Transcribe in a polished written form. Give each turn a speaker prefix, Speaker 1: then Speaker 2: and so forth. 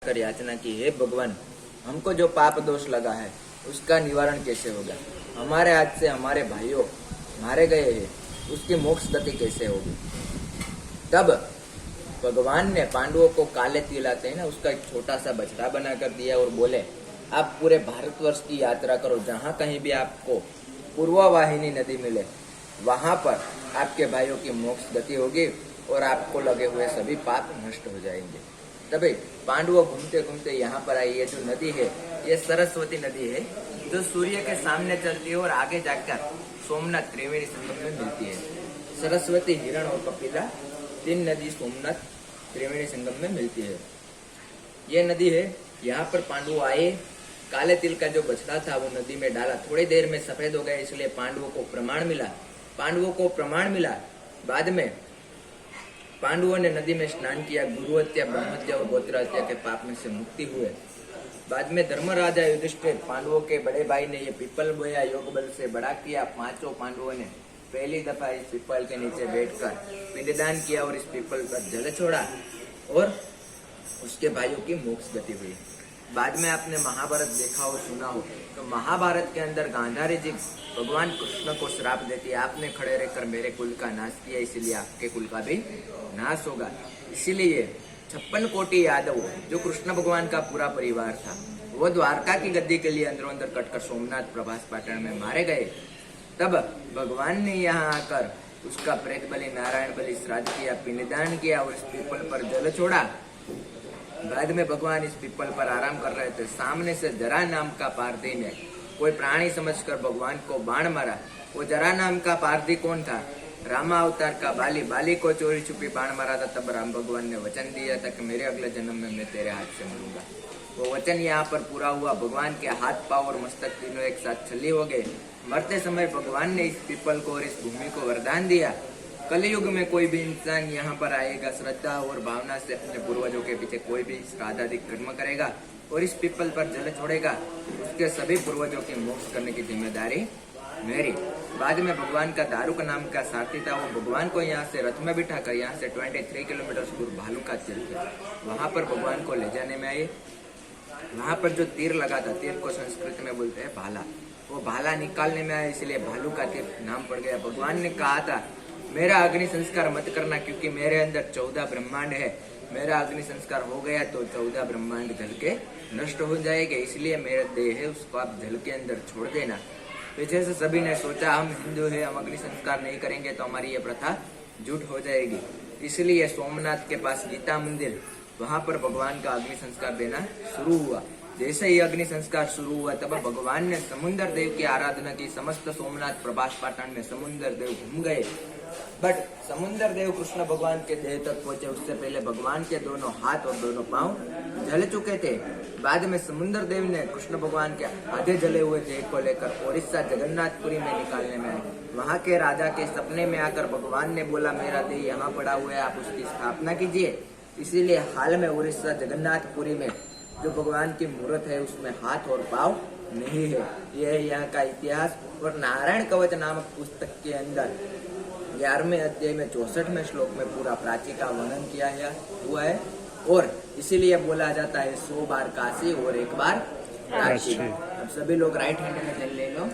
Speaker 1: कर याचना की, हे भगवान, हमको जो पाप दोष लगा है उसका निवारण कैसे होगा। हमारे हाथ से हमारे भाइयों मारे गए हैं, उसकी मोक्ष गति कैसे होगी। तब भगवान ने पांडवों को काले तिल आते हैं ना, उसका एक छोटा सा बछड़ा बना कर दिया और बोले, आप पूरे भारतवर्ष की यात्रा करो, जहाँ कहीं भी आपको पूर्ववाहिनी नदी मिले वहां पर आपके भाइयों की मोक्ष गति होगी और आपको लगे हुए सभी पाप नष्ट हो जाएंगे। तभी पांडवों घूमते घूमते यहाँ पर आई। ये जो नदी है ये सरस्वती नदी है, जो सूर्य के सामने चलती है और आगे जाकर सोमनाथ त्रिवेणी संगम में मिलती है। सरस्वती, हिरण और कपिला, तीन नदी सोमनाथ त्रिवेणी संगम में मिलती है। ये नदी है। यहाँ पर पांडव आए, काले तिल का जो बछड़ा था वो नदी में डाला, थोड़ी देर में सफेद हो गया, इसलिए पांडवों को प्रमाण मिला। बाद में पांडवों ने नदी में स्नान किया, गुरु हत्या, ब्रह्म हत्या और गोत्र हत्या के पाप में से मुक्ति हुए। बाद में धर्मराजा युधिष्ठिर, पांडवों के बड़े भाई ने ये पीपल बोया, योग बल से बड़ा किया। पांचों पांडवों ने पहली दफा इस पीपल के नीचे बैठकर पिंडदान किया और इस पीपल पर जल छोड़ा और उसके भाइयों की मोक्ष गति हुई। बाद में आपने महाभारत देखा हो, सुना हो, तो महाभारत के अंदर गांधारी जी भगवान कृष्ण को श्राप देती है, आपने खड़े रहकर मेरे कुल का नाश किया, इसीलिए आपके कुल का भी नाश होगा। इसीलिए 56 कोटि यादव, जो कृष्ण भगवान का पूरा परिवार था, वो द्वारका की गद्दी के लिए अंदरों अंदर कटकर सोमनाथ प्रभास पाटन में मारे गए। तब भगवान ने यहाँ आकर उसका प्रेत बलि, नारायण बलि, श्राद्ध किया, पिंडदान किया और इस पीपल पर जल छोड़ा। बाद में भगवान इस पीपल पर आराम कर रहे थे, सामने से जरा नाम का पारधी ने कोई प्राणी समझकर भगवान को बाण मारा। वो जरा नाम का पारधी कौन था? रामा अवतार का बाली को चोरी छुपी बाण मारा था। तब राम भगवान ने वचन दिया था कि मेरे अगले जन्म में मैं तेरे हाथ से मरूंगा। वो वचन यहाँ पर पूरा हुआ। भगवान के हाथ, पांव और मस्तक तीनों एक साथ छली हो गए। मरते समय भगवान ने इस पीपल को और इस भूमि को वरदान दिया, कलयुग में कोई भी इंसान यहाँ पर आएगा, श्रद्धा और भावना से अपने पूर्वजों के पीछे कोई भी श्राद्धादि कर्म करेगा और इस पीपल पर जल छोड़ेगा, उसके सभी पूर्वजों की मोक्ष करने की जिम्मेदारी मेरी। बाद में भगवान का दारुक नाम का साथी था, वो भगवान को यहाँ से रथ में बिठाकर यहाँ से 23 किलोमीटर दूर भालू का तीर था, वहां पर भगवान को ले जाने में आए। वहां पर जो तीर लगा था, तीर को संस्कृत में बोलते हैं भाला, वो भाला निकालने में आए, इसलिए भालू का तीर नाम पड़ गया। भगवान ने कहा था, मेरा अग्नि संस्कार मत करना, क्योंकि मेरे अंदर 14 ब्रह्मांड है। मेरा अग्नि संस्कार हो गया तो 14 ब्रह्मांड जल के नष्ट हो जाएंगे, इसलिए मेरा देह है उसको आप जल के अंदर छोड़ देना। पीछे से सभी ने सोचा हम हिंदू है, हम अग्नि संस्कार नहीं करेंगे तो हमारी ये प्रथा झूठ हो जाएगी। इसलिए सोमनाथ के पास गीता मंदिर, वहां पर भगवान का अग्नि संस्कार देना शुरू हुआ। जैसे ही अग्नि संस्कार शुरू हुआ तब भगवान ने समुद्र देव की आराधना की। समस्त सोमनाथ प्रभास पाटन में समुद्र देव घूम गए, बट समुद्र देव कृष्ण भगवान के देह तक पहुंचे उससे पहले भगवान के दोनों हाथ और दोनों पांव जल चुके थे। बाद में समुद्र देव ने कृष्ण भगवान के आधे जले हुए देह को लेकर ओडिशा जगन्नाथपुरी में निकालने में आए। वहां के राजा के सपने में आकर भगवान ने बोला, मेरा देह यहाँ पड़ा हुआ है, आप उसकी स्थापना कीजिए। इसीलिए हाल में उड़ीसा जगन्नाथपुरी में जो भगवान की मूर्त है उसमें हाथ और पांव नहीं है। यह है यहाँ का इतिहास। और नारायण कवच नामक पुस्तक के अंदर 11वें अध्याय में 64वें श्लोक में पूरा प्राची का वर्णन किया हुआ है और इसीलिए बोला जाता है 100 बार काशी और 1 बार प्राची। अब सभी लोग राइट हैंड में जल ले लो।